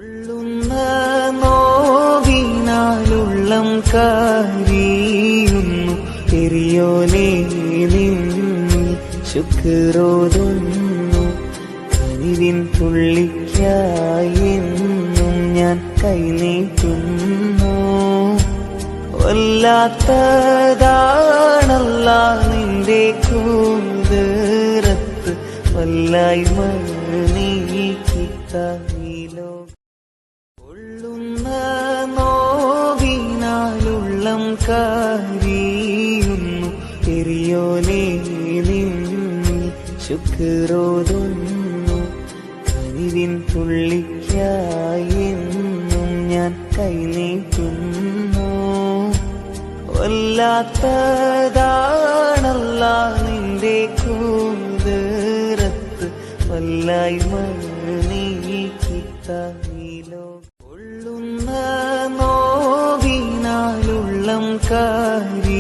പൊള്ളുന്ന നോവിനാലുള്ളം കാരിയുന്നു പെരിയോനേ നിന്നിൽ ശുക്രോതുന്നു. കനിവിൻ തുള്ളിക്കായി എന്നും ഞാൻ കൈനീട്ടുന്നു. വല്ലാത്തതാണല്ലാ നിന്റെ കൂതറത്ത് വല്ലായ്മ നീക്കിത്തീലോ. പൊള്ളുന്ന നോവിനാലുള്ളം കാരിയുന്നു പെരിയോനേ നിന്നിൽ ശുക്രോതുന്നു. കനിവിൻ തുള്ളിക്കായി എന്നും ഞാൻ കൈനീട്ടുന്നു. വല്ലാത്തതാണല്ലാ നിന്റെ കൂതറത്ത് വല്ലായ്മ നീക്കിത്തീലോ. പൊള്ളുന്ന നോവിനാലുള്ളം കാരി